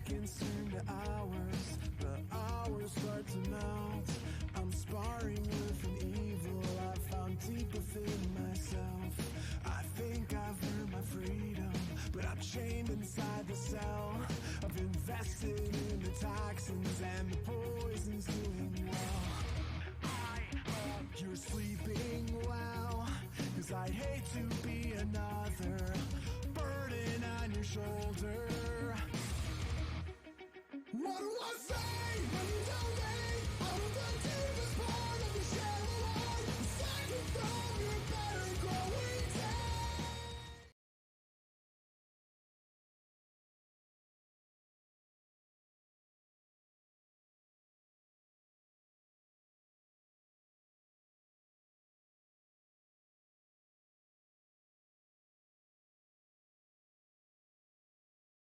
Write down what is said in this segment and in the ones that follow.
seconds turn to hours, the hours start to melt. I'm sparring with an evil I found deep within myself. I think I've earned my freedom, but I'm chained inside the cell. I've invested in the toxins and the poison's doing well. I hope you're sleeping well, 'cause I'd hate to be another burden on your shoulder. What do I say when you tell me I'm the deepest part of the shallow eye? The second from your better growing down.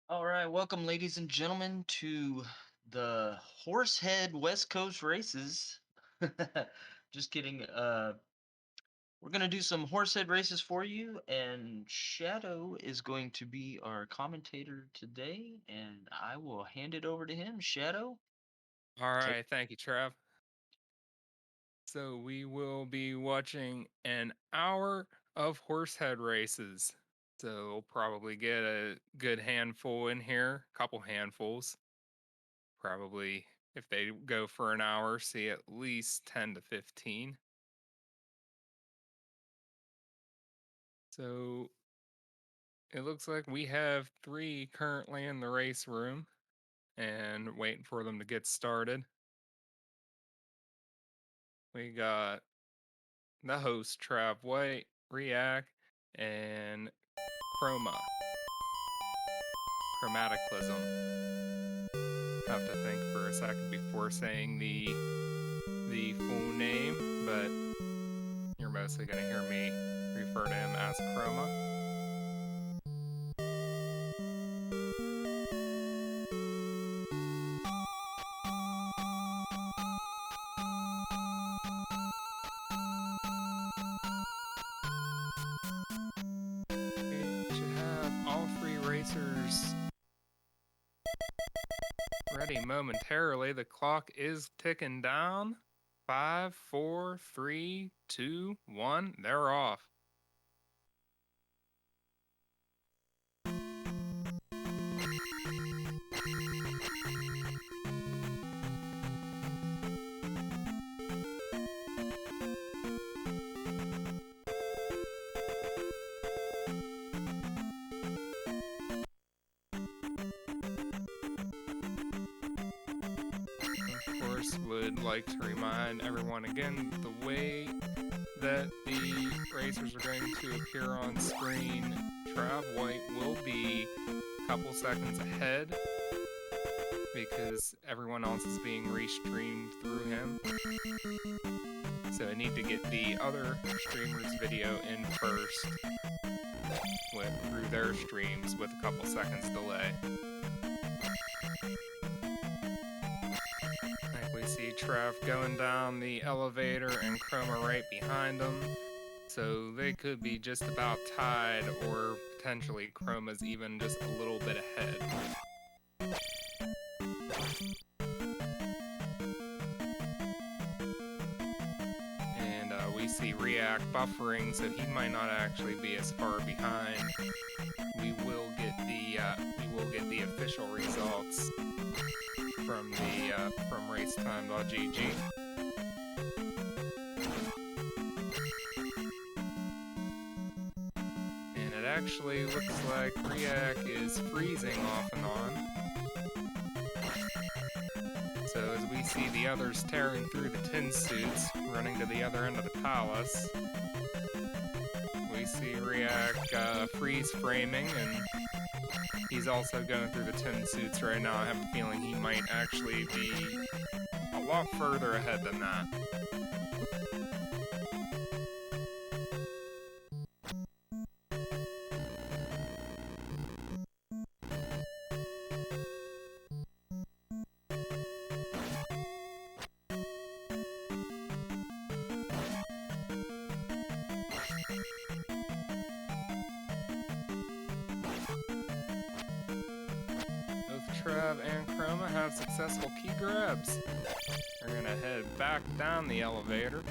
All right, welcome, ladies and gentlemen, to the Horsehead West Coast races. Just kidding. We're gonna do some Horsehead races for you, and Shadow is going to be our commentator today, and I will hand it over to him. Shadow, All take. right, thank you, Trev. So we will be watching an hour of horsehead races. So we'll probably get a good handful in here, couple handfuls. Probably if they go for an hour, see at least 10 to 15. So it looks like we have 3 currently in the race room and waiting for them to get started. We got the host, Trav White, React, and Chromaticalism. Have to think for a second before saying the full name, but you're mostly going to hear me refer to him as Chroma. We should have all 3 racers ready momentarily. The clock is ticking down. 5, 4, 3, 2, 1. They're off. Would like to remind everyone again the way that the racers are going to appear on screen. Trav White will be a couple seconds ahead because everyone else is being restreamed through him. So I need to get the other streamers' video in first through their streams with a couple seconds delay. See Trav going down the elevator and Chroma right behind him. So they could be just about tied, or potentially Chroma's even just a little bit ahead. And we see React buffering, so he might not actually be as far behind. We will get the official results from racetime.gg. And it actually looks like React is freezing off and on. So as we see the others tearing through the tin suits, running to the other end of the palace, we see React freeze framing, and he's also going through the tin suits right now. I have a feeling he might actually be a lot further ahead than that. Trav and Chroma have successful key grabs. We're gonna head back down the elevator.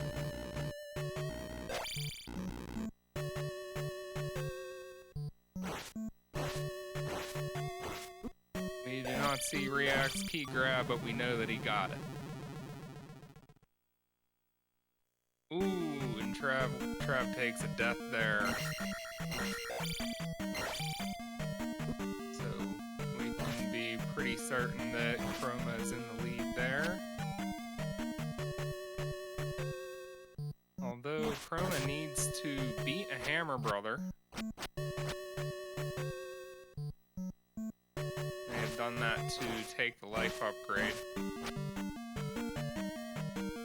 We do not see React's key grab, but we know that he got it. Ooh, and Trav takes a death there. So we can be pretty certain that Chroma is in the lead there. Although Chroma needs to beat a Hammer Brother. They have done that to take the life upgrade.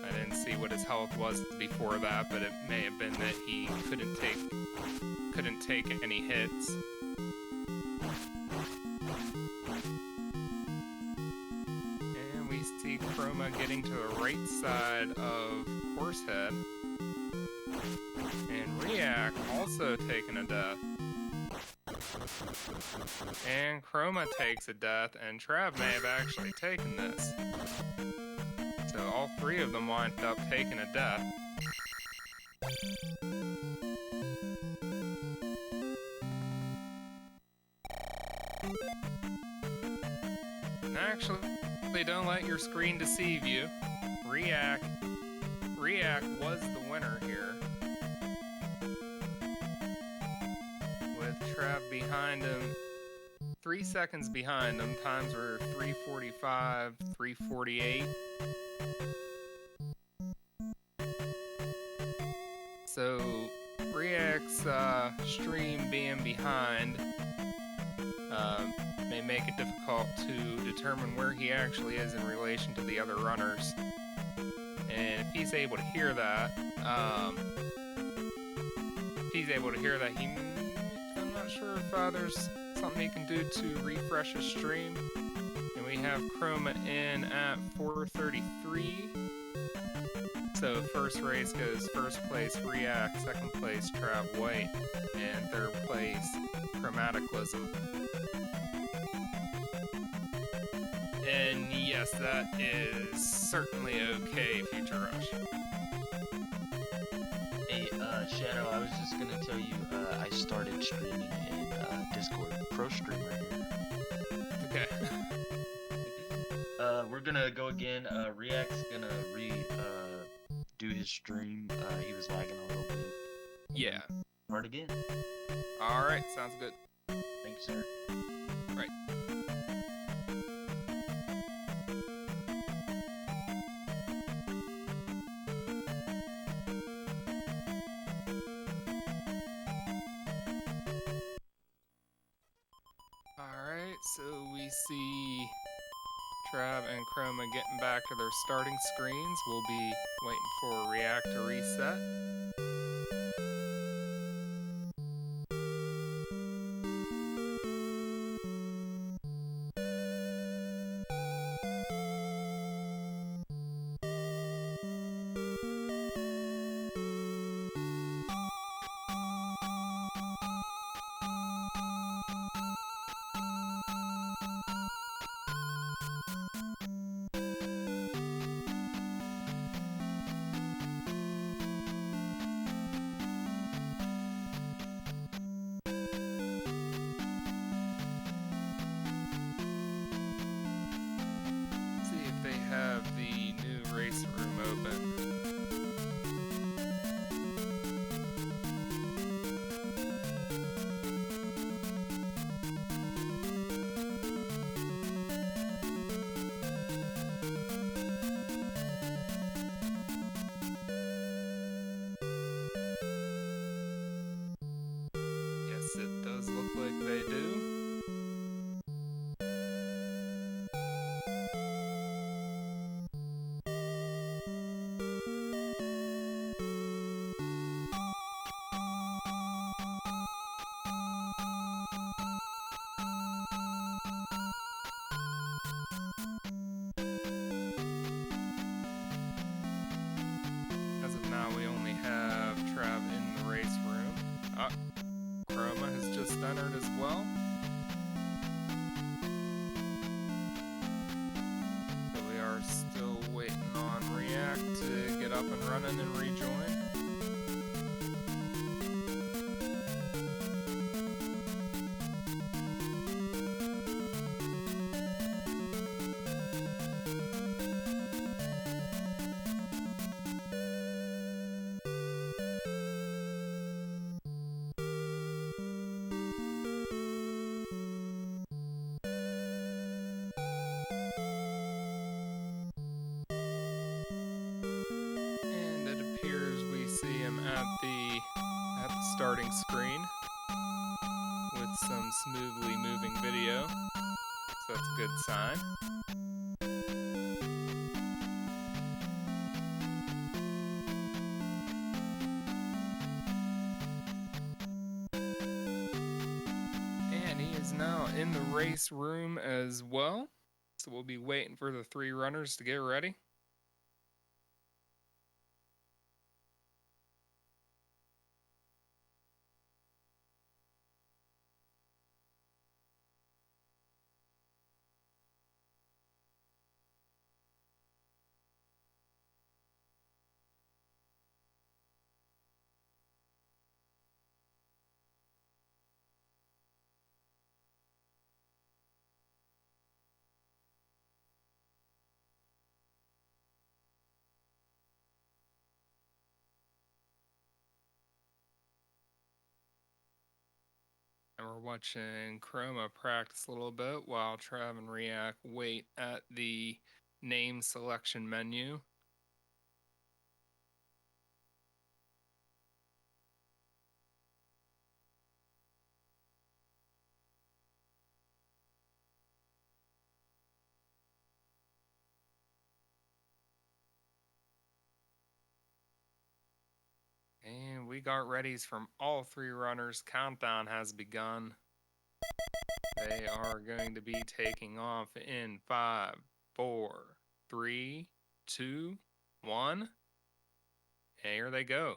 I didn't see what his health was before that, but it may have been that he couldn't take any hits. And we see Chroma getting to the right side of HoraseHead. And React also taking a death. And Chroma takes a death, and Trav may have actually taken this. So all three of them wind up taking a death. And actually, don't let your screen deceive you. React was the winner here. With Trav behind him, 3 seconds behind him. Times were 3:45, 3:48. So React's stream being behind may make it difficult to determine where he actually is in relation to the other runners. And if he's able to hear that, I'm not sure if there's something he can do to refresh his stream. And we have Chroma in at 4:33. So first race goes first place React, second place Trav White, and third place Chromaticalism. And yes, that is certainly okay, Future Rush. Hey, Shadow, I was just gonna tell you, I started streaming in Discord, Pro Streamer here. Okay. We're gonna go again. React's gonna do his stream. He was lagging a little bit. Yeah. Start again. Alright, sounds good. Thanks, sir. Right. Alright, so we see Trav and Chroma getting back to their starting screens. We'll be waiting for React to reset. Have the new race room open. Yes, it does look like they do. As of now, we only have Trav in the race room. Chroma has just entered as well. are still waiting on React to get up and running and rejoin. At the starting screen with some smoothly moving video, so that's a good sign. And he is now in the race room as well, so we'll be waiting for the 3 runners to get ready. And we're watching Chroma practice a little bit while Trav and React wait at the name selection menu. And we got readies from all 3 runners. Countdown has begun. They are going to be taking off in 5, 4, 3, 2, 1. And here they go.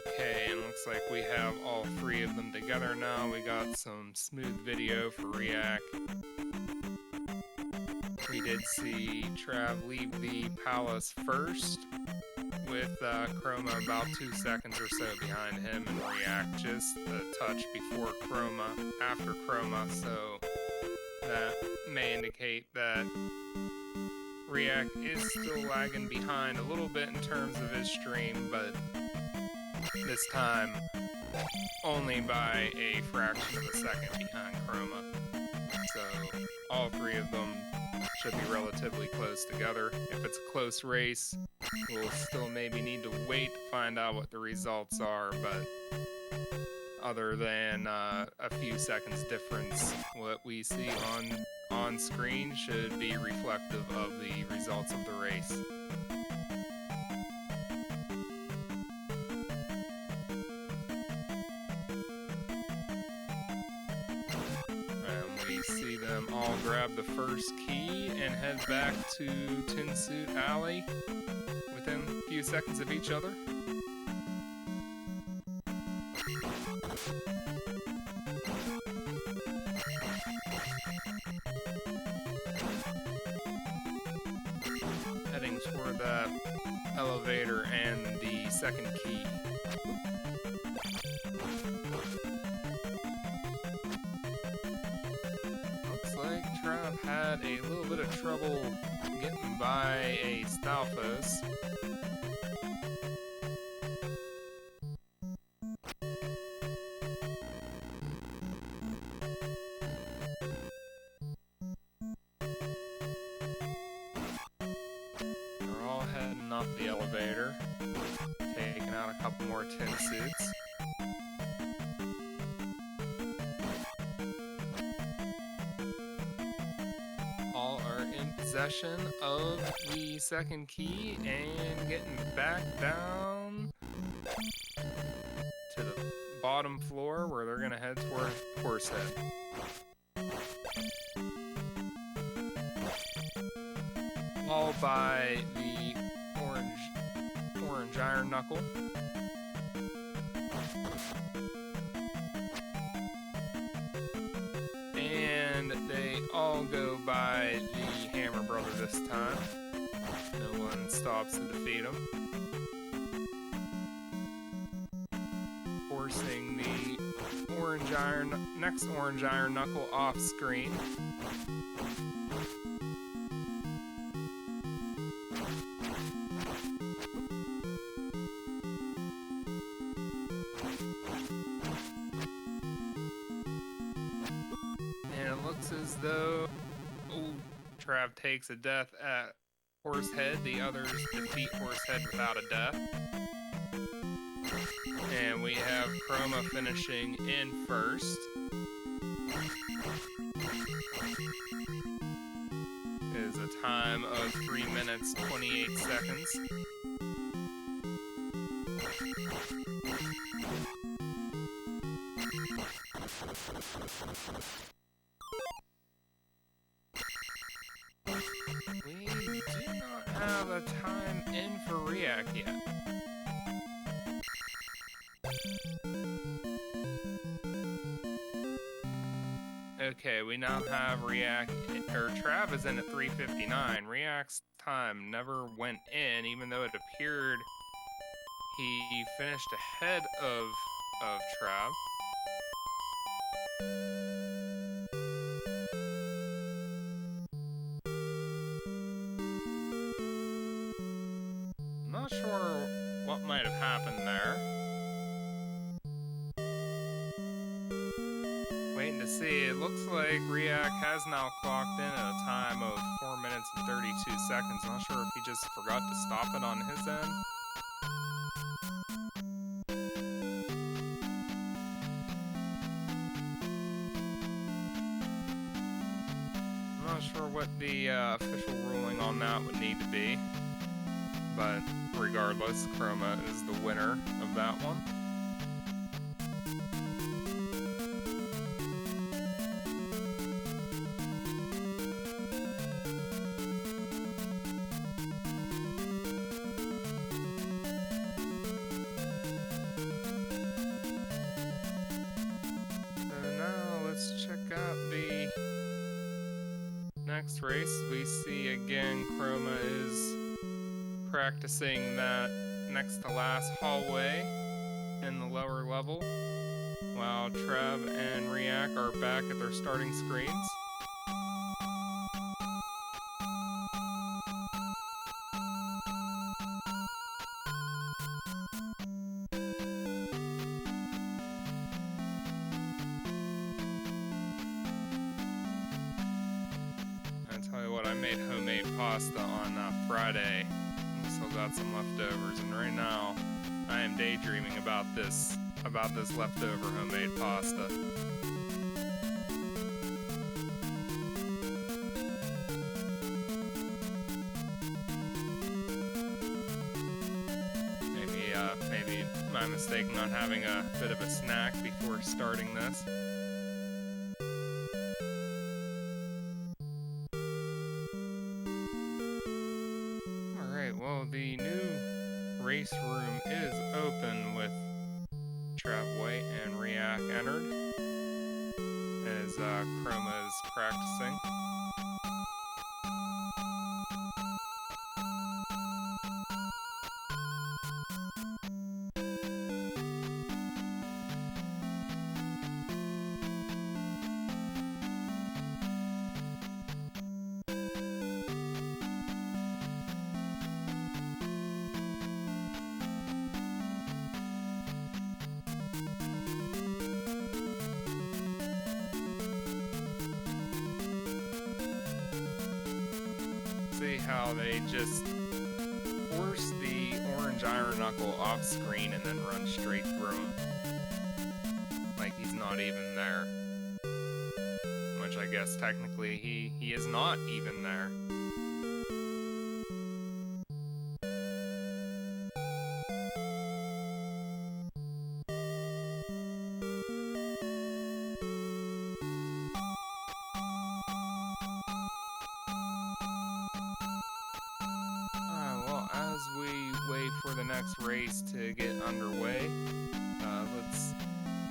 Okay, and looks like we have all 3 of them together now. We got some smooth video for React. We did see Trav leave the palace first, with Chroma about 2 seconds or so behind him, and React just a touch before Chroma, after Chroma, so that may indicate that React is still lagging behind a little bit in terms of his stream, but this time only by a fraction of a second behind Chroma. So all 3 of them should be relatively close together. If it's a close race, we'll still maybe need to wait to find out what the results are, but other than a few seconds difference, what we see on screen should be reflective of the results of the race. See them all grab the first key and head back to Tin Suit Alley within a few seconds of each other. Heading toward that elevator and the second key. Trav had a little bit of trouble getting by a Stalfos. They're all heading up the elevator, taking out a couple more tin suits. Possession of the second key and getting back down to the bottom floor where they're gonna head toward HoraseHead. All by the orange orange iron knuckle. And they all go by the Hammer Brother this time. No one stops to defeat him. Forcing the next orange iron knuckle off screen. And it looks as though Trav takes a death at HoraseHead. The others defeat HoraseHead without a death. And we have Chroma finishing in first. It is a time of 3 minutes, 28 seconds. We do not have a time in for React yet. Okay, we now have React, or Trav is in at 3:59. React's time never went in, even though it appeared he finished ahead of Trav. I'm not sure what might have happened there. Waiting to see. It looks like React has now clocked in at a time of 4 minutes and 32 seconds. Not sure if he just forgot to stop it on his end. I'm not sure what the official ruling on that would need to be. But regardless, Chroma is the winner of that one. Next race, we see again Chroma is practicing that next to last hallway in the lower level, while Trev and React are back at their starting screens. I made homemade pasta on Friday, and still got some leftovers, and right now I am daydreaming about this leftover homemade pasta. Maybe my mistake not having a bit of a snack before starting this. Well, the new race room is open with Trav White and React entered as Chroma is practicing. See how they just force the orange iron knuckle off screen and then run straight through him. Like he's not even there. Which I guess technically he is not even there. next race to get underway. Let's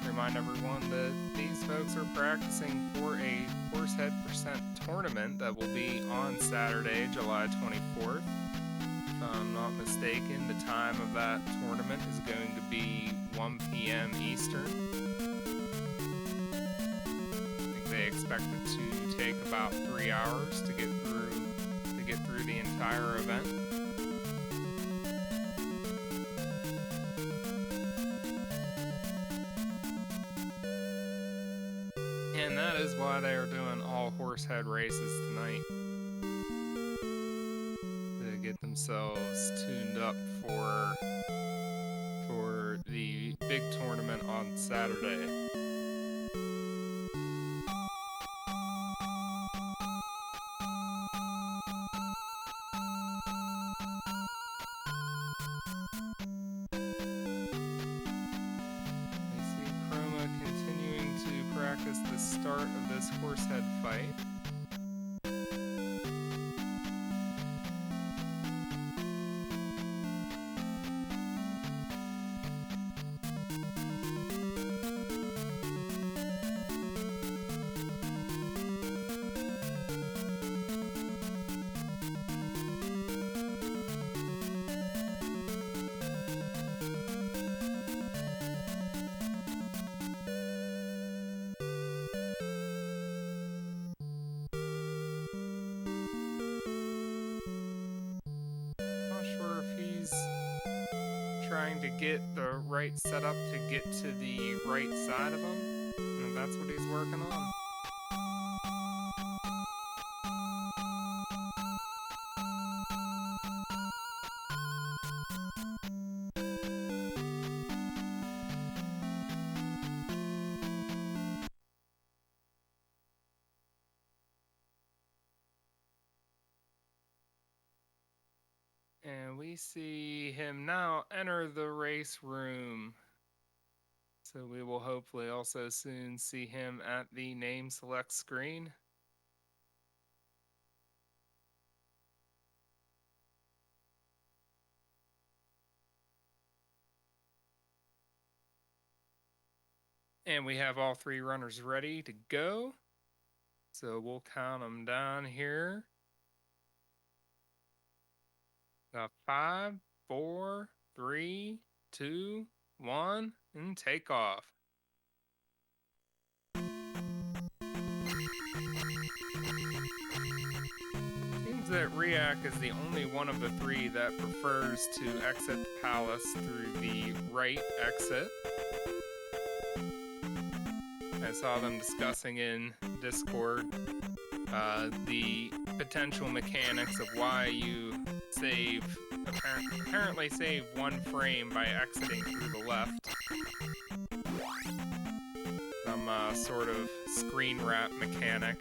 remind everyone that these folks are practicing for a HoraseHead percent tournament that will be on Saturday, July 24th. If I'm not mistaken, the time of that tournament is going to be 1 p.m. Eastern. I think they expect it to take about 3 hours to get through the entire event. And that is why they are doing all HoraseHead races tonight. To get themselves tuned up for the big tournament on Saturday. The start of this HoraseHead fight. Trying to get the right setup to get to the right side of him, and that's what he's working on. And we see him now enter the race room. So we will hopefully also soon see him at the name select screen. And we have all 3 runners ready to go. So we'll count them down here. 5, 4, 3, 2, 1, and take off. Seems that Riak is the only one of the 3 that prefers to exit the palace through the right exit. I saw them discussing in Discord the potential mechanics of why you apparently save 1 frame by exiting through the left. Some sort of screen wrap mechanic.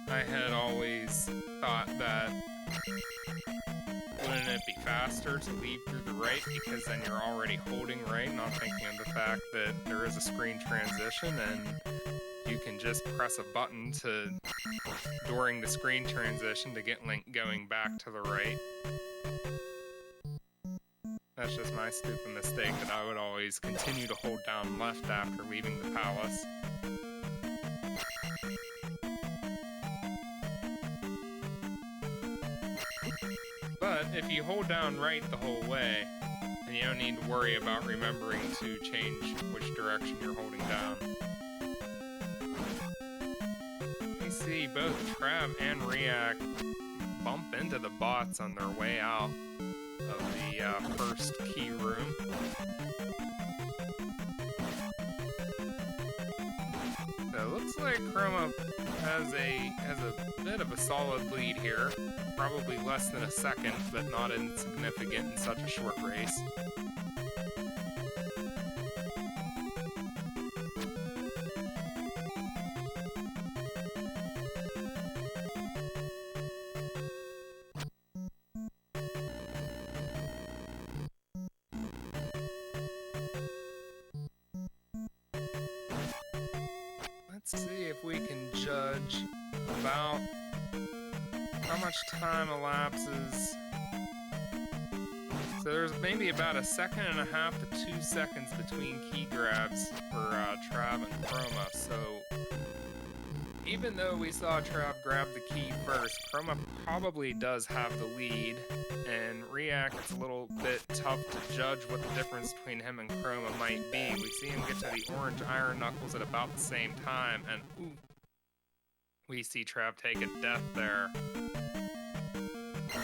I had always thought that wouldn't it be faster to leave through the right because then you're already holding right, not thinking of the fact that there is a screen transition and you can just press a button during the screen transition to get Link going back to the right. That's just my stupid mistake that I would always continue to hold down left after leaving the palace. But if you hold down right the whole way, then you don't need to worry about remembering to change which direction you're holding down. We see both Trav and Riak bump into the bots on their way out of the first key room. So it looks like Chroma has a bit of a solid lead here. Probably less than a second, but not insignificant in such a short race. Let's see if we can judge about how much time elapses. So there's maybe about 1.5 to 2 seconds between key grabs for Trav and Chroma. So even though we saw Trav grab the key first, Chroma probably does have the lead, and React, it's a little bit tough to judge what the difference between him and Chroma might be. We see him get to the orange iron knuckles at about the same time, and ooh, we see Trav take a death there. A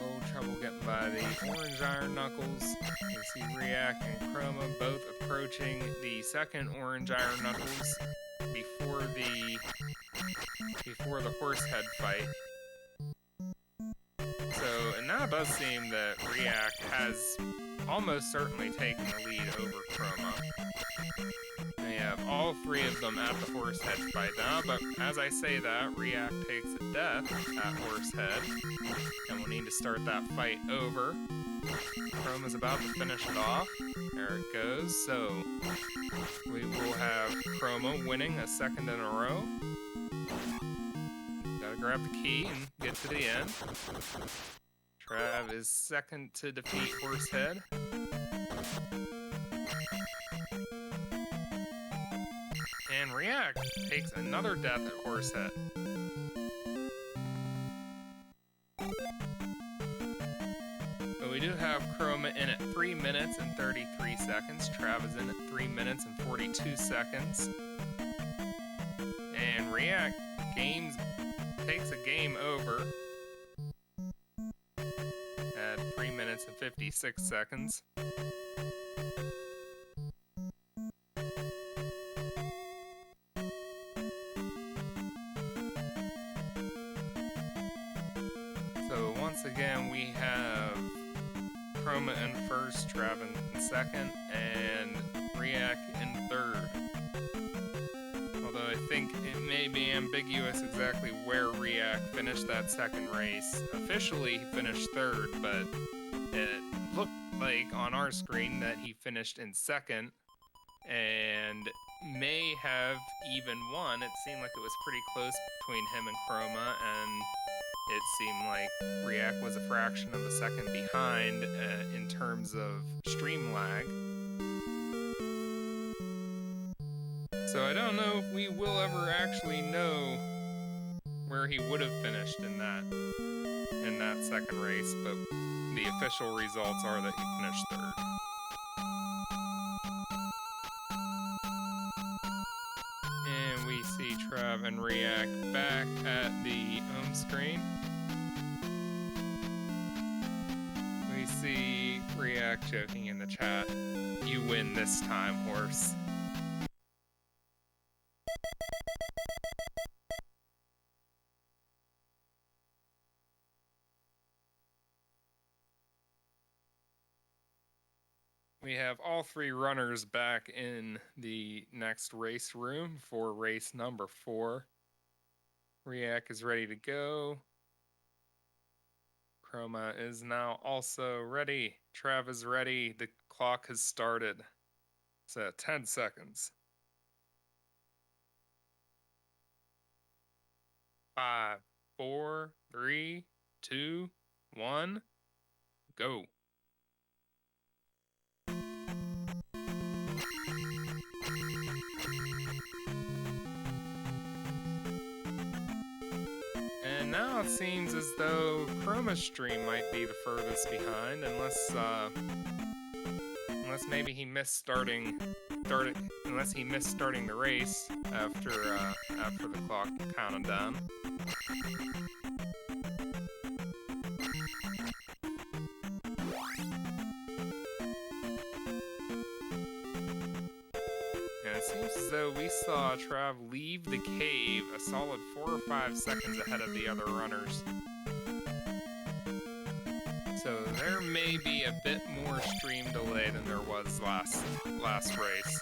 little trouble getting by the orange iron knuckles. You see React and Chroma both approaching the second orange iron knuckles before the HoraseHead fight. So it now does seem that React has almost certainly taken the lead over Chroma. We have all three of them at the HoraseHead fight now, but as I say that, React takes a death at HoraseHead, and we'll need to start that fight over. Chroma's about to finish it off. There it goes. So we will have Chroma winning a second in a row. Gotta grab the key and get to the end. Trav is second to defeat HoraseHead. And React takes another death at HoraseHead. But we do have Chroma in at 3 minutes and 33 seconds. Trav is in at 3 minutes and 42 seconds. And React takes a game over at 3 minutes and 56 seconds. So once again, we have Chroma in first, Trav in second, and React in third. Although I think it may be ambiguous exactly where React finished that second race. Officially, he finished third, but it looked like on our screen that he finished in second and may have even won. It seemed like it was pretty close between him and Chroma, and it seemed like React was a fraction of a second behind in terms of stream lag. So I don't know if we will ever actually know where he would have finished in that second race, but the official results are that he finished third. And we see Trav and React back at the home screen. We see React joking in the chat, "You win this time, horse." We have all three runners back in the next race room for race number 4. React is ready to go. Chroma is now also ready. Trav is ready. The clock has started. It's at 10 seconds. 5, 4, 3, 2, 1, go. And now it seems as though Chroma's stream might be the furthest behind, unless maybe he missed starting the race after the clock counted down. It seems as though we saw Trav leave the cave a solid 4 or 5 seconds ahead of the other runners. So there may be a bit more stream delay than there was last race.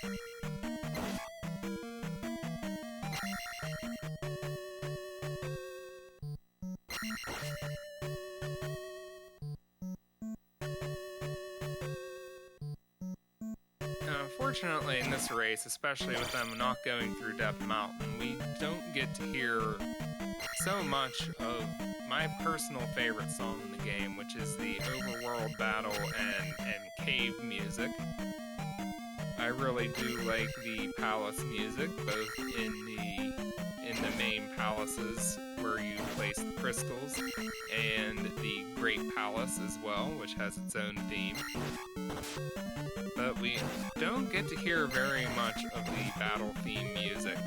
unfortunately in this race, especially with them not going through Death Mountain, we don't get to hear so much of my personal favorite song in the game, which is the overworld battle and cave music. I really do like the palace music, both in the main palaces where you place the crystals, and the Great Palace as well, which has its own theme. But we don't get to hear very much of the battle theme music.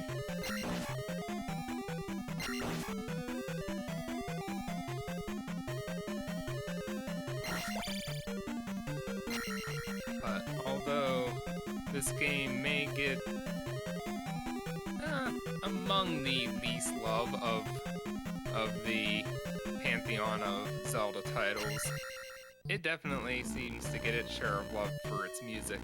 But although this game may get among the least love of the pantheon of Zelda titles, it definitely seems to get its share of love for its music.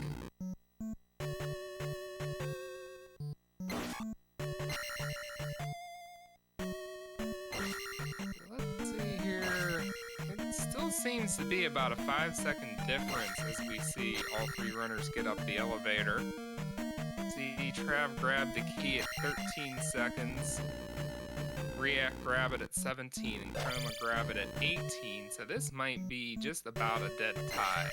Let's see here. It still seems to be about a 5-second difference as we see all three runners get up the elevator. See, Trav grabbed the key at 13 seconds. React grab it at 17 and Chroma grab it at 18, so this might be just about a dead tie.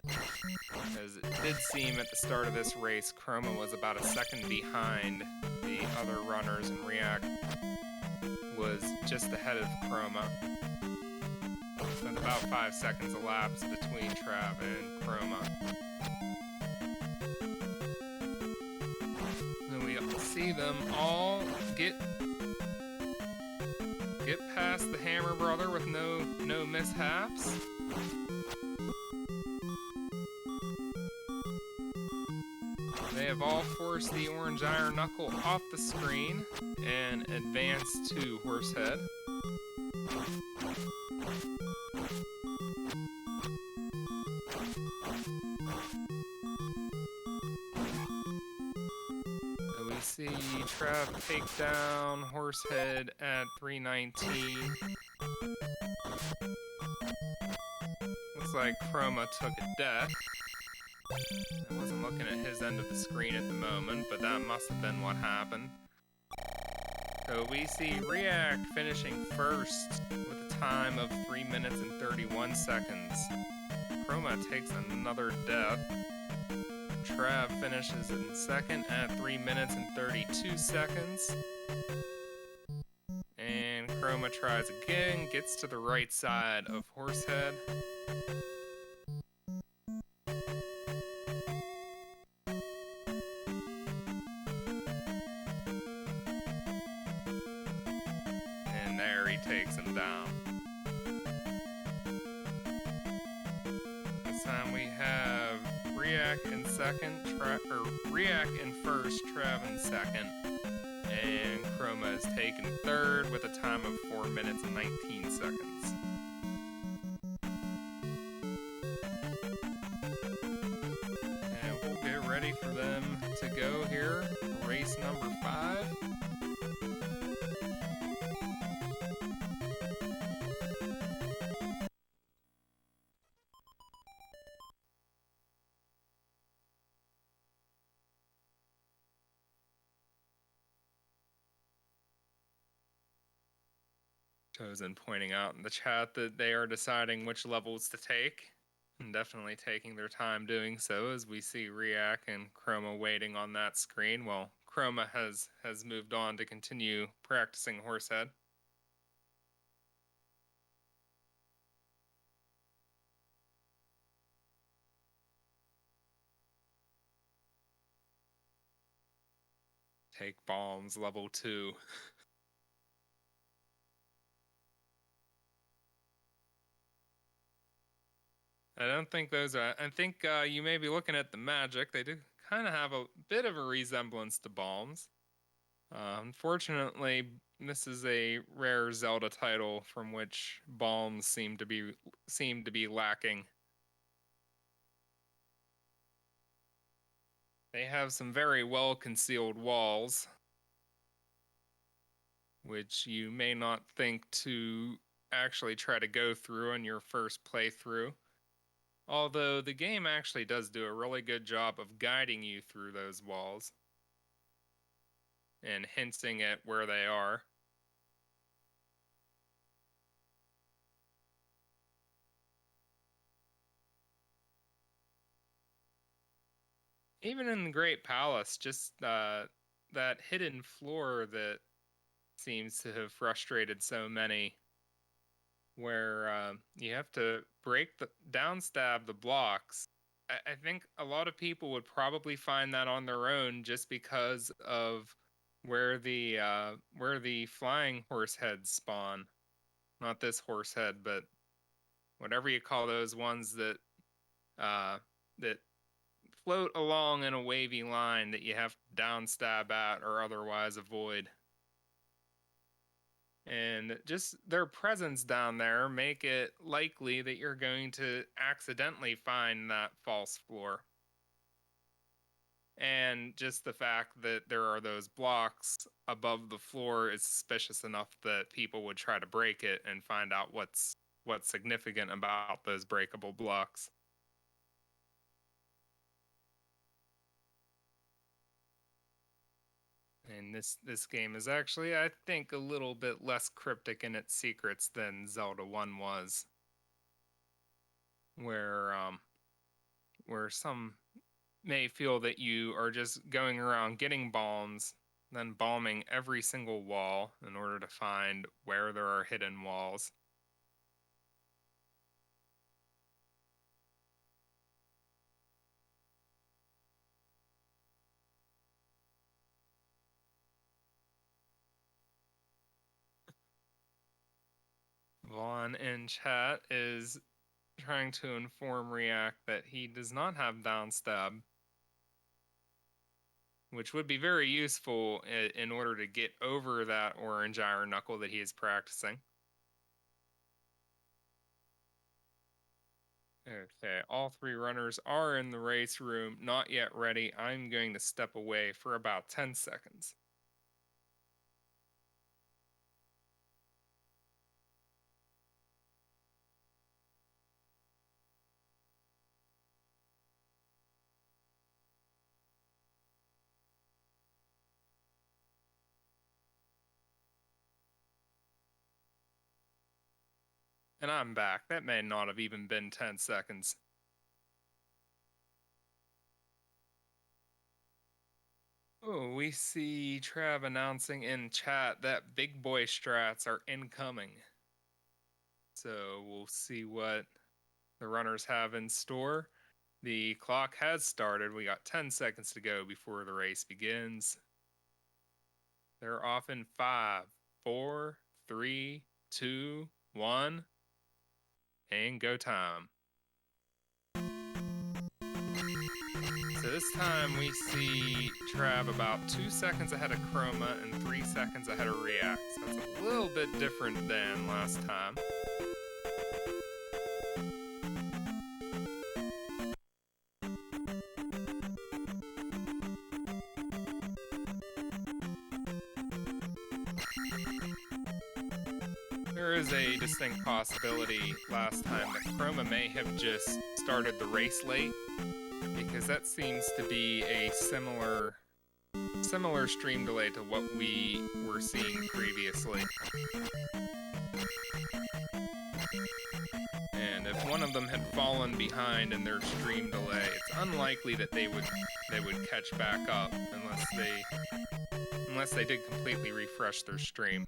Because it did seem at the start of this race, Chroma was about a second behind the other runners and React was just ahead of Chroma. So about 5 seconds elapsed between Trav and Chroma. And we see them all get past the Hammer Brother with no mishaps. They have all forced the orange iron knuckle off the screen and advanced to HoraseHead. See Trav take down HoraseHead at 319. Looks like Chroma took a death. I wasn't looking at his end of the screen at the moment, but that must have been what happened. So we see React finishing first with a time of 3 minutes and 31 seconds. Chroma takes another death. Trav finishes in second at 3 minutes and 32 seconds. And Chroma tries again, gets to the right side of HoraseHead. And there he takes him down. This time we have React in second, React in first, Trav in second, and Chroma is taken third with a time of 4 minutes and 19 seconds. And we'll get ready for them to go here, race number 5. Chosen pointing out in the chat that they are deciding which levels to take, and definitely taking their time doing so, as we see React and Chroma waiting on that screen while Chroma has moved on to continue practicing HoraseHead. Take bombs level 2. I don't think those are... I think you may be looking at the magic. They do kind of have a bit of a resemblance to bombs. Unfortunately, this is a rare Zelda title from which bombs seem to be lacking. They have some very well concealed walls, which you may not think to actually try to go through on your first playthrough. Although the game actually does do a really good job of guiding you through those walls and hinting at where they are. Even in the Great Palace, just that hidden floor that seems to have frustrated so many, where you have to downstab the blocks. I think a lot of people would probably find that on their own just because of where the flying horse heads spawn. Not this horse head, but whatever you call those ones that that float along in a wavy line that you have to downstab at or otherwise avoid. And just their presence down there make it likely that you're going to accidentally find that false floor. And just the fact that there are those blocks above the floor is suspicious enough that people would try to break it and find out what's significant about those breakable blocks. And this game is actually, I think, a little bit less cryptic in its secrets than Zelda 1 was. Where some may feel that you are just going around getting bombs, then bombing every single wall in order to find where there are hidden walls. Vaughn in chat is trying to inform React that he does not have downstab, which would be very useful in order to get over that orange iron knuckle that he is practicing. Okay, all three runners are in the race room, not yet ready. I'm going to step away for about 10 seconds. And I'm back. That may not have even been 10 seconds. Oh, we see Trav announcing in chat that big boy strats are incoming. So we'll see what the runners have in store. The clock has started. We got 10 seconds to go before the race begins. They're off in 5, 4, 3, 2, 1. And go time. So this time we see Trav about 2 seconds ahead of Chroma and 3 seconds ahead of React. So that's a little bit different than last time. There is a distinct possibility last time that Chroma may have just started the race late, because that seems to be a similar stream delay to what we were seeing previously. And if one of them had fallen behind in their stream delay, it's unlikely that they would catch back up unless they did completely refresh their stream.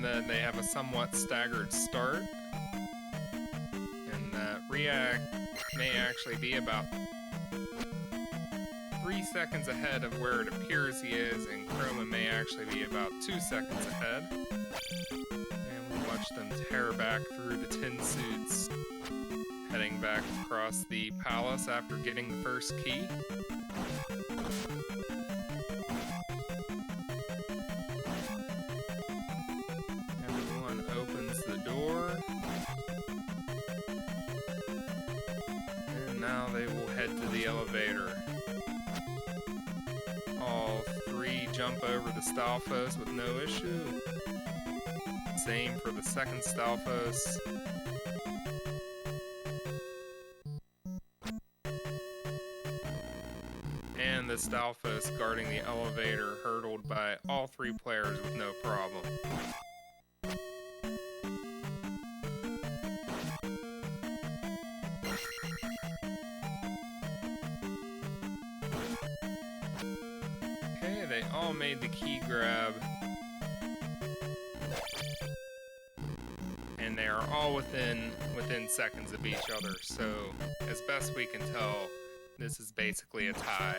That they have a somewhat staggered start, and that React may actually be about 3 seconds ahead of where it appears he is, and Chroma may actually be about 2 seconds ahead. And we'll watch them tear back through the tin suits, heading back across the palace after getting the first key. And now they will head to the elevator. jump over the Stalfos with no issue. Same for the second Stalfos. And the Stalfos guarding the elevator hurdled by all three players with no problem. Okay, they all made the key grab. And they are all within seconds of each other, so as best we can tell, this is basically a tie.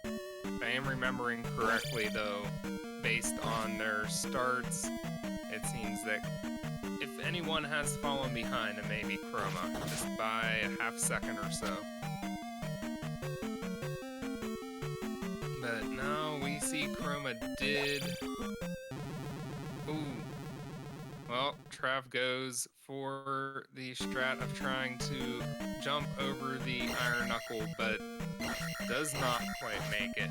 If I am remembering correctly, though, based on their starts, it seems that if anyone has fallen behind, it may be Chroma, just by a half second or so. But now we see Chroma did... Ooh. Well, Trav goes for the strat of trying to jump over the iron knuckle, but does not quite make it.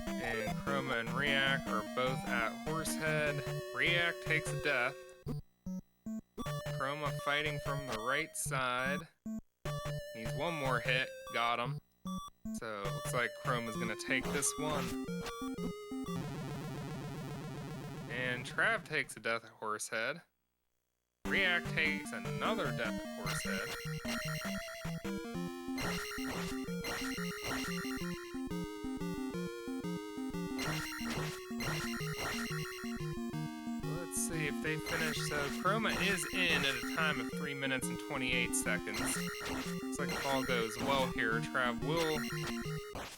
And Chroma and React are both at HoraseHead. React takes a death. Chroma fighting from the right side. Needs one more hit. Got him. So, looks like Chroma's gonna take this one. And Trav takes a death at HoraseHead. React takes another death at HoraseHead. Let's see if they finish. So Chroma is in at a time of 3 minutes and 28 seconds. Looks like if all goes well here, Trav will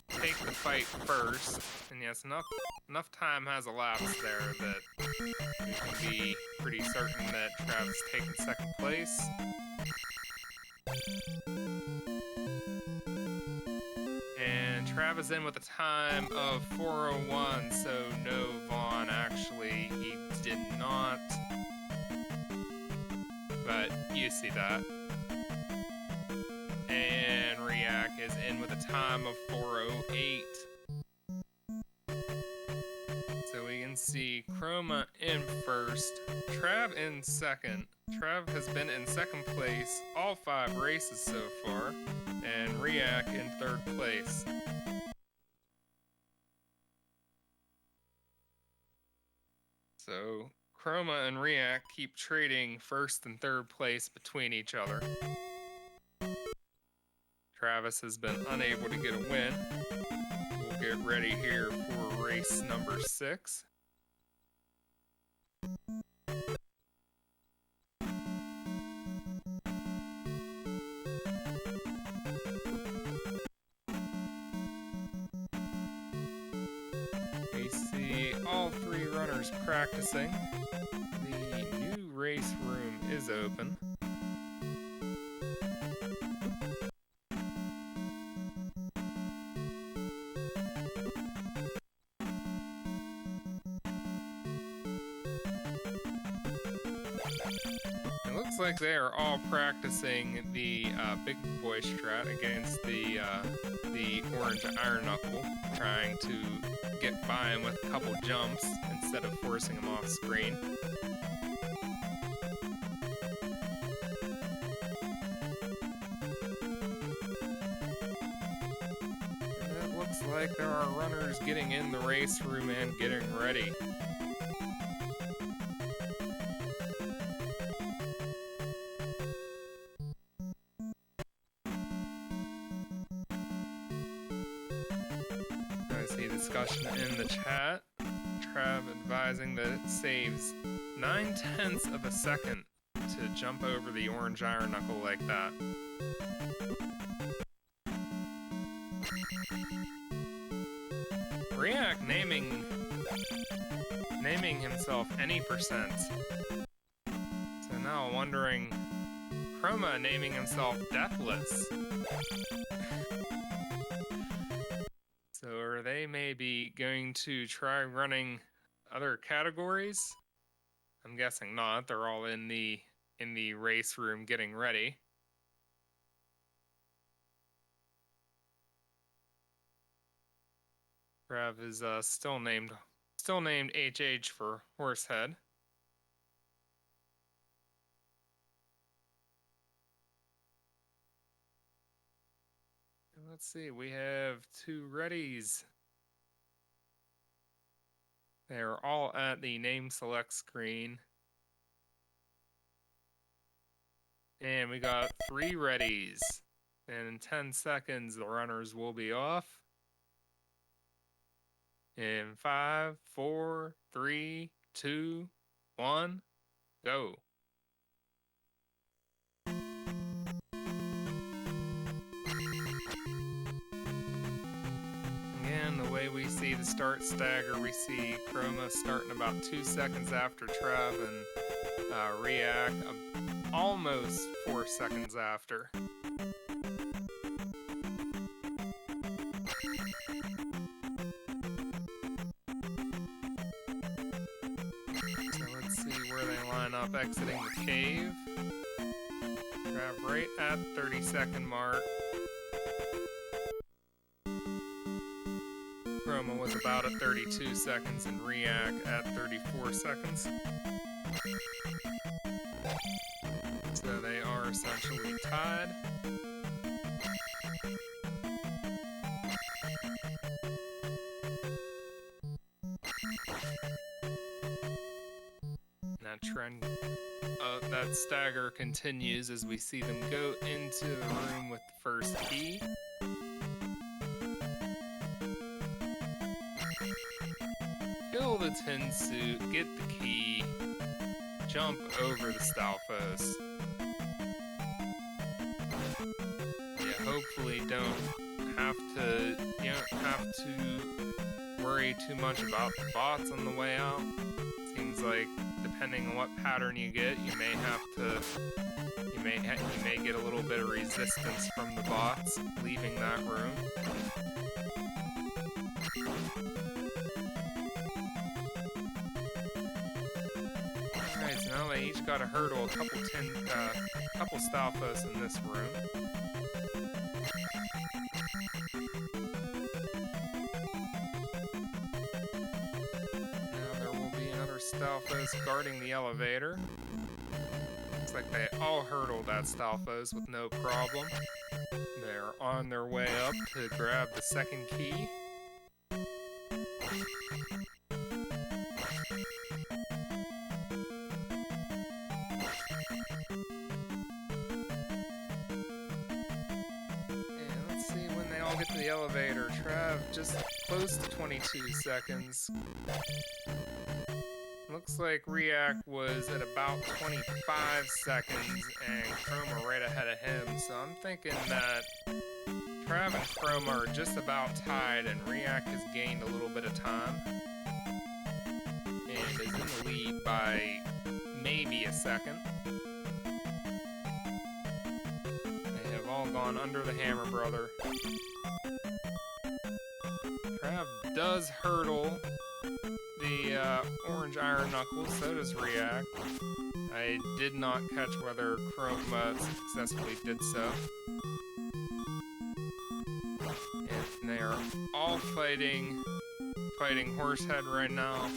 take the fight first. And yes, enough time has elapsed there that we can be pretty certain that Trav's taken second place. And Trav is in with a time of 4:01, so no Vaughn, actually, he did not. But you see that. And React is in with a time of 4:08. So we can see Chroma in first, Trav in second. Trav has been in second place all 5 races so far, and React in third place. So Chroma and React keep trading first and third place between each other. Travis has been unable to get a win. We'll get ready here for race number 6. We see all 3 runners practicing. The new race room is open. It looks like they are all practicing the big boy strat against the orange iron knuckle, trying to get by him with a couple jumps instead of forcing him off screen. And it looks like there are runners getting in the race room and getting ready. Discussion in the chat. Trav advising that it saves 9/10 of a second to jump over the orange iron knuckle like that. React naming himself any percent. So now wondering, Chroma naming himself Deathless. So are they maybe going to try running other categories? I'm guessing not. They're all in the race room getting ready. Trav is still named HH for HoraseHead. Let's see, we have 2 readies. They're all at the name select screen. And we got 3 readies. And in 10 seconds, the runners will be off. In 5, 4, 3, 2, 1, go. Again, the way we see the start stagger, we see Chroma starting about 2 seconds after Trav and React almost 4 seconds after. So let's see where they line up exiting the cave. Trav right at 30-second mark. Chroma was about at 32 seconds and React at 34 seconds. So they are essentially tied. That trend, that stagger continues as we see them go into the room with the first key. Kill the tin suit, get the key, jump over the Stalfos. You hopefully don't have to worry too much about the bots on the way out. Seems like depending on what pattern you get, you may get a little bit of resistance from the bots leaving that room. Alright, so now they each got to hurdle a couple Stalfos in this room. Stalfos guarding the elevator. Looks like they all hurdled that Stalfos with no problem. They're on their way up to grab the second key. And let's see when they all get to the elevator. Trav just close to 22 seconds. Looks like React was at about 25 seconds and Chroma right ahead of him, so I'm thinking that Trav and Chroma are just about tied and React has gained a little bit of time and is in the lead by maybe a second. They have all gone under the hammer, brother. Trav does hurdle the orange iron knuckles, so does React. I did not catch whether Chroma successfully did so. And they are all fighting HoraseHead right now.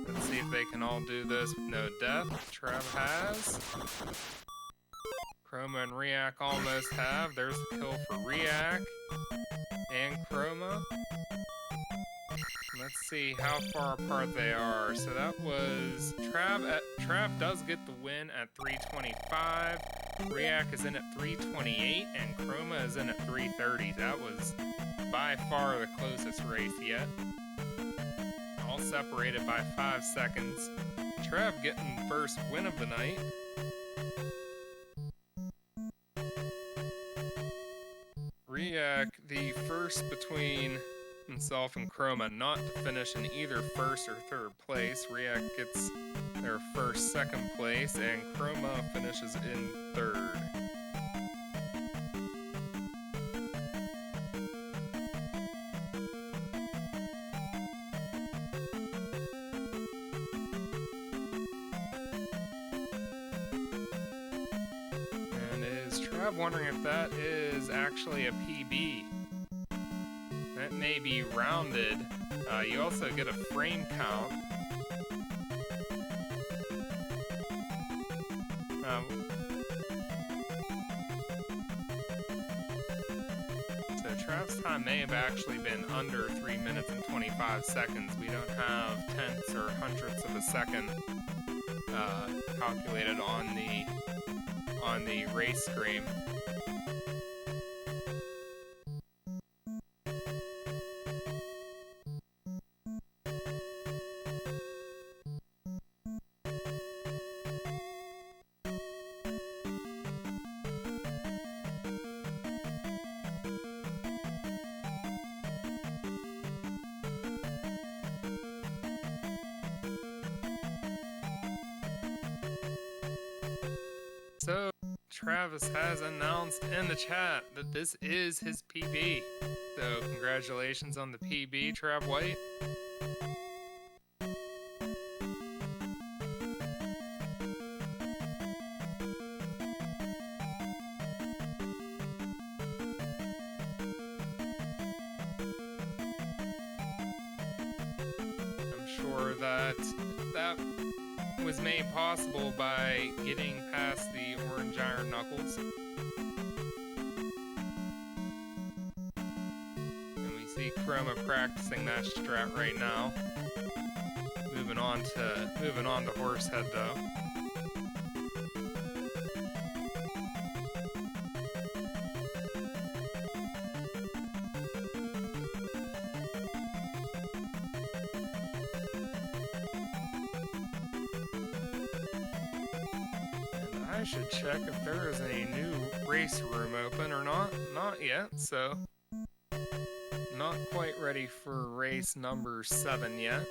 Let's see if they can all do this with no death. Trav has. Chroma and React almost have. There's the kill for React and Chroma. Let's see how far apart they are. So that was Trav does get the win at 325. React is in at 328 and Chroma is in at 330. That was by far the closest race yet. All separated by 5 seconds. Trav getting the first win of the night. React the first between himself and Chroma not to finish in either first or third place. React gets their first, second place, and Chroma finishes in third. And is Trav wondering if that is actually a PB? may be rounded. You also get a frame count. So Trav's time may have actually been under 3 minutes and 25 seconds. We don't have tenths or hundredths of a second calculated on the race screen. So, Travis has announced in the chat that this is his PB. So, congratulations on the PB, Trav White. I'm sure that was made possible by getting past the orange iron knuckles. And we see Chroma practicing that strat right now. Moving on to HoraseHead though. I should check if there is any new race room open or not. Not yet, so not quite ready for race number 7 yet.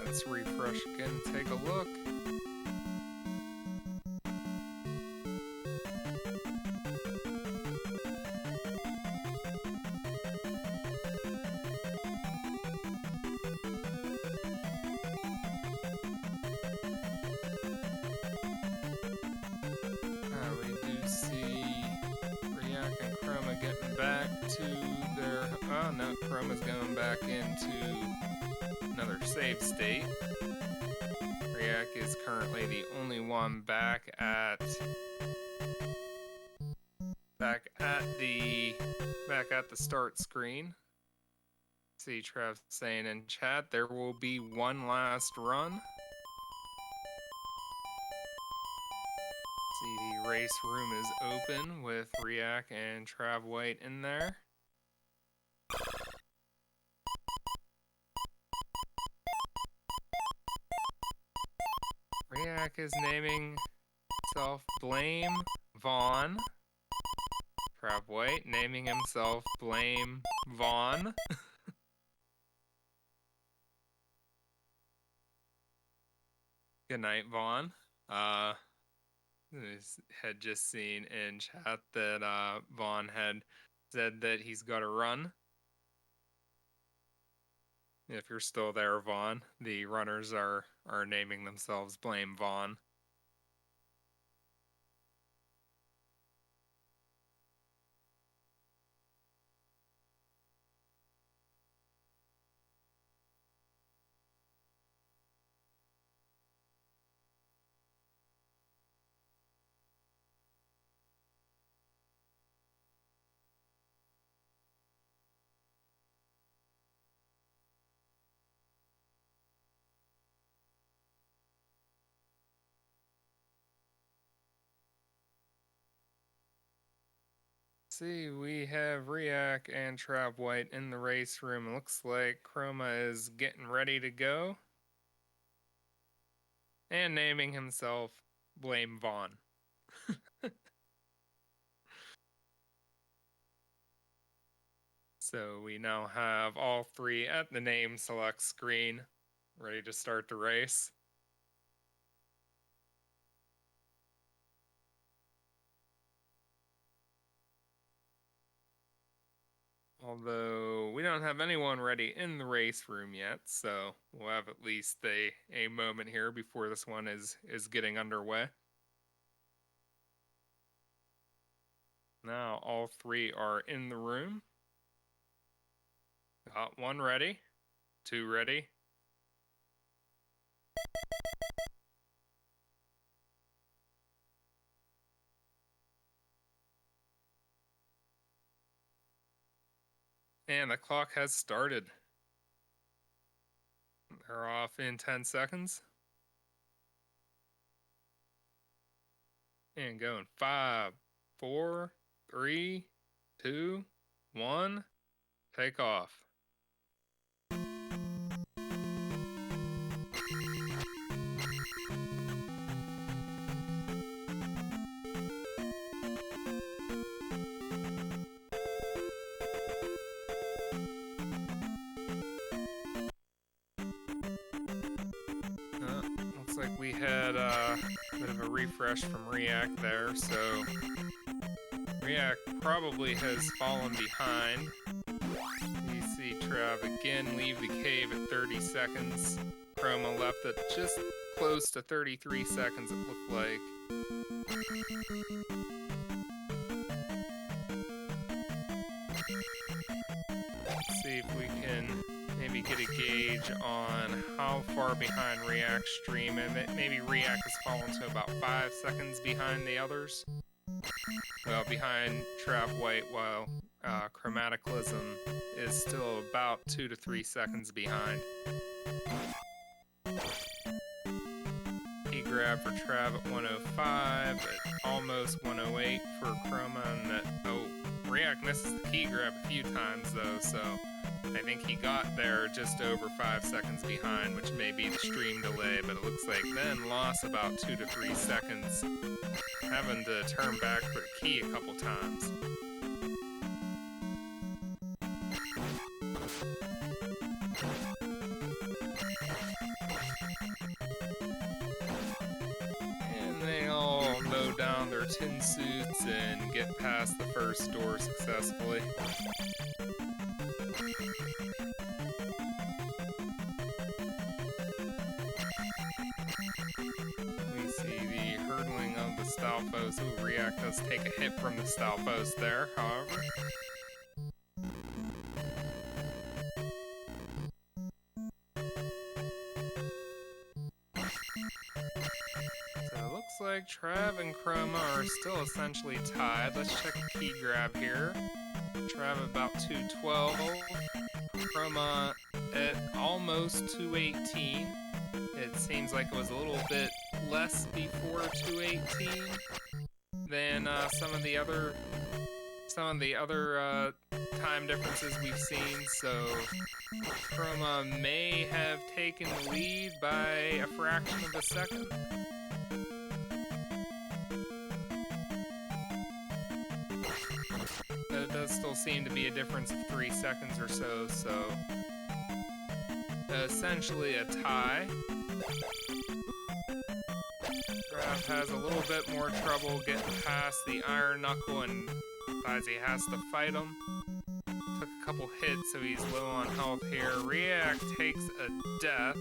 Let's refresh again and take a look. We do see Riak and Chroma getting back to their... Oh no, Chroma's going back into another save state. Riak is currently the only one back at the start screen. See Trev saying in chat there will be one last run. See the race room is open with Riak and Trav White in there. Riak is naming himself Blame Vaughn. Trav White naming himself Blame Vaughn. Good night, Vaughn. Had just seen in chat that Vaughn had said that he's got to run. If you're still there, Vaughn, the runners are naming themselves Blame Vaughn. see, we have React and Trav White in the race room. It looks like Chroma is getting ready to go. And naming himself Blame Vaughn. So we now have all three at the name select screen, ready to start the race. Although we don't have anyone ready in the race room yet, so we'll have at least a moment here before this one is getting underway. Now all three are in the room. Got one ready, two ready. And the clock has started. They're off in 10 seconds. And going 5, 4, 3, 2, 1, take off. Looks like we had a bit of a refresh from React there, so React probably has fallen behind. You see Trav again leave the cave at 30 seconds. Chroma left at just close to 33 seconds, it looked like. Let's see if we can maybe get a gauge on how far behind React's stream, and maybe React has fallen to about 5 seconds behind the others. Well, behind Trav White, while Chromaticalism is still about 2 to 3 seconds behind. He grabbed for Trav at 105, but almost 108 for Chroma, and that, oh, React misses the key grab a few times though, so I think he got there just over 5 seconds behind, which may be the stream delay, but it looks like then lost about 2 to 3 seconds, having to turn back for the key a couple times. And they all mow down their tin suits and get past the first door successfully. We see the hurdling of the Stalfos. Ooh, React does take a hit from the Stalfos there, however. So it looks like Trav and Chroma are still essentially tied. Let's check the key grab here. Trav about 212. Chroma at almost 218. It seems like it was a little bit less before 218 than some of the other time differences we've seen. So Chroma may have taken the lead by a fraction of a second. But it does still seem to be a difference of 3 seconds or so, so essentially a tie. Trav has a little bit more trouble getting past the Iron Knuckle, and as he has to fight him. Took a couple hits, so he's low on health here. React takes a death.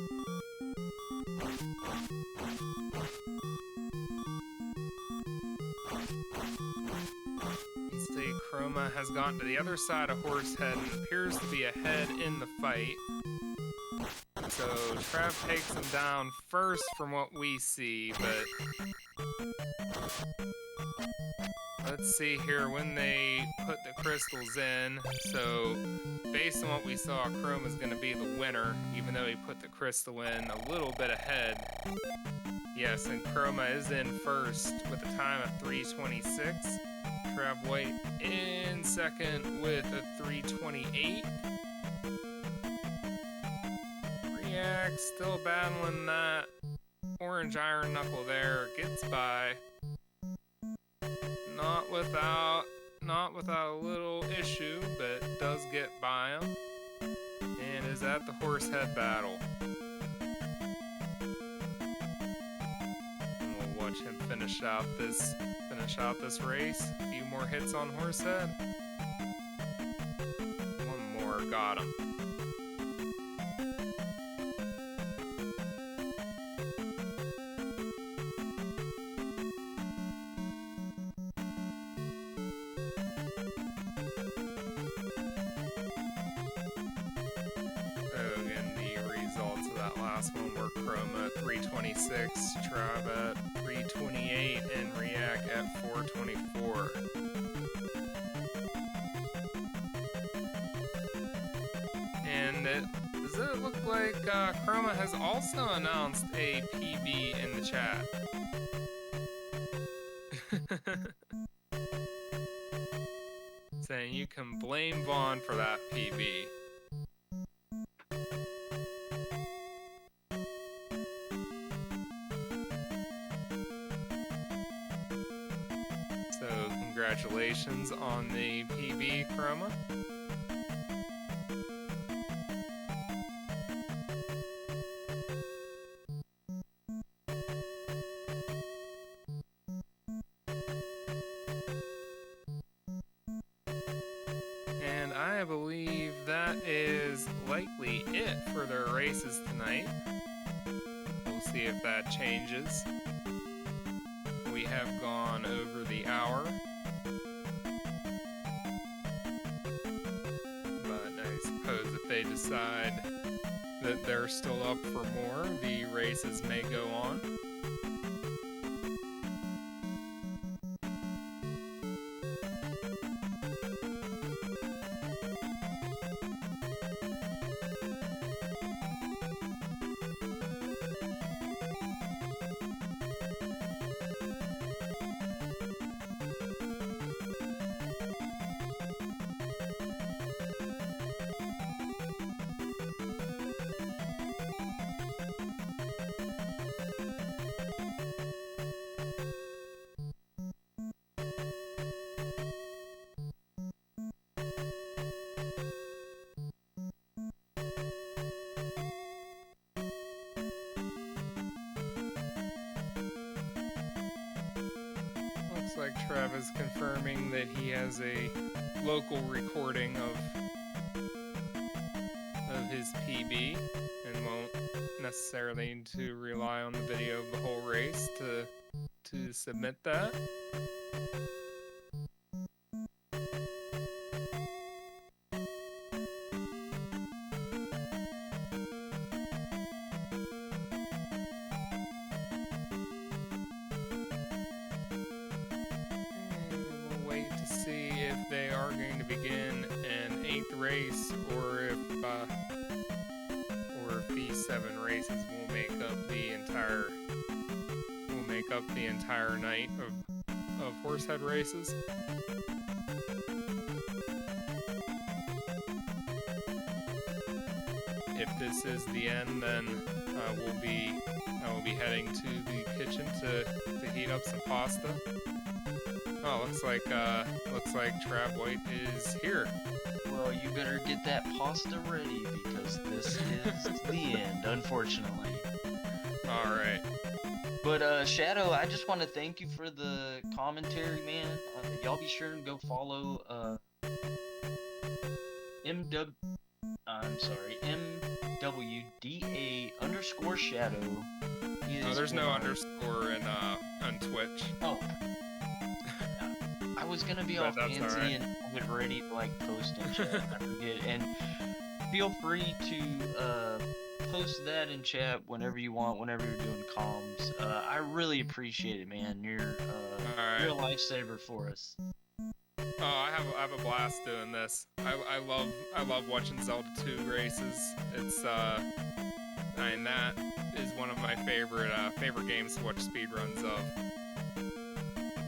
You see Chroma has gotten to the other side of HoraseHead and appears to be ahead in the fight. So Trav takes him down first from what we see, but let's see here when they put the crystals in. So based on what we saw, Chroma's going to be the winner, even though he put the crystal in a little bit ahead. Yes, and Chroma is in first with a time of 3:26. Trav White in second with a 3:28. React still battling that orange iron knuckle there. Gets by. Not without a little issue, but does get by him. And is at the HoraseHead battle. And we'll watch him finish out this race. A few more hits on HoraseHead. One more, got him. Last one were Chroma at 3:26, Trav at 3:28, and React at 4:24. And does it look like Chroma has also announced a PB in the chat? Saying you can blame Vaughn for that PB. Congratulations on the PB, Chroma. And I believe that is likely it for their races tonight. We'll see if that changes. We have gone over the hour. They decide that they're still up for more, the races may go on. Like Travis confirming that he has a local recording of his PB and won't necessarily need to rely on the video of the whole race to submit that. They are going to begin an 8th race, or if these 7 races will make up the entire night of HoraseHead races. If this is the end, then I will be heading to the kitchen to heat up some pasta. Oh, looks like Trav White is here. Well, you better get that pasta ready because this is the end, unfortunately. All right. But Shadow, I just want to thank you for the commentary, man. Y'all be sure and go follow MWDA_Shadow. No, there's no underscore on Twitch. Oh. I was gonna be all fancy and get ready to like post and chat. I forget. And feel free to post that in chat whenever you want, whenever you're doing comms. I really appreciate it, man. You're a lifesaver for us. Oh, I have a blast doing this. I love watching Zelda 2 races. It's that is one of my favorite games to watch speedruns of.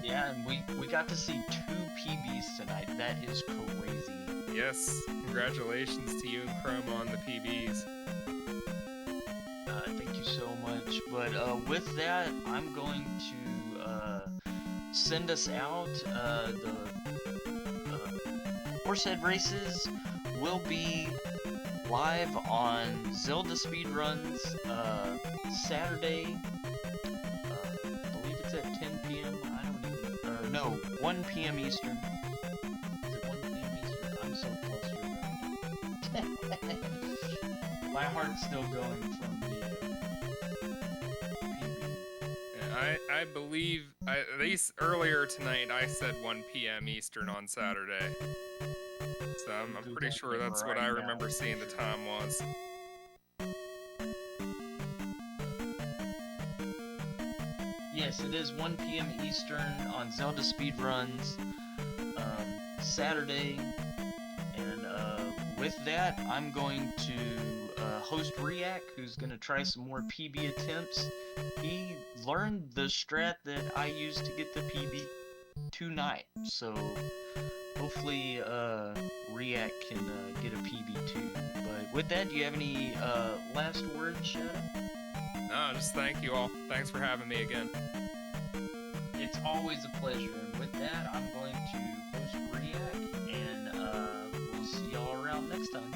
Yeah, and we got to see 2 PBs tonight. That is crazy. Yes, congratulations to you and Chrome on the PBs. Thank you so much. But with that, I'm going to send us out. The Horsehead races will be live on Zelda Speedruns Saturday. I believe it's at 10 p.m. I don't even. Or no, 1 p.m. Eastern. Is it 1 p.m. Eastern? I'm so flustered right now. My heart's still going from the PB. Yeah, I believe, at least earlier tonight, I said 1 p.m. Eastern on Saturday. So I'm pretty sure that's what I remember seeing the time was. Yes, it is 1 p.m. Eastern on Zelda Speedruns Saturday. And with that, I'm going to host React, who's going to try some more PB attempts. He learned the strat that I used to get the PB tonight, so hopefully React can get a PB too. But with that, do you have any last words, Shadow? No, just thank you all. Thanks for having me again. It's always a pleasure. And with that, I'm going to host React, and we'll see y'all around next time.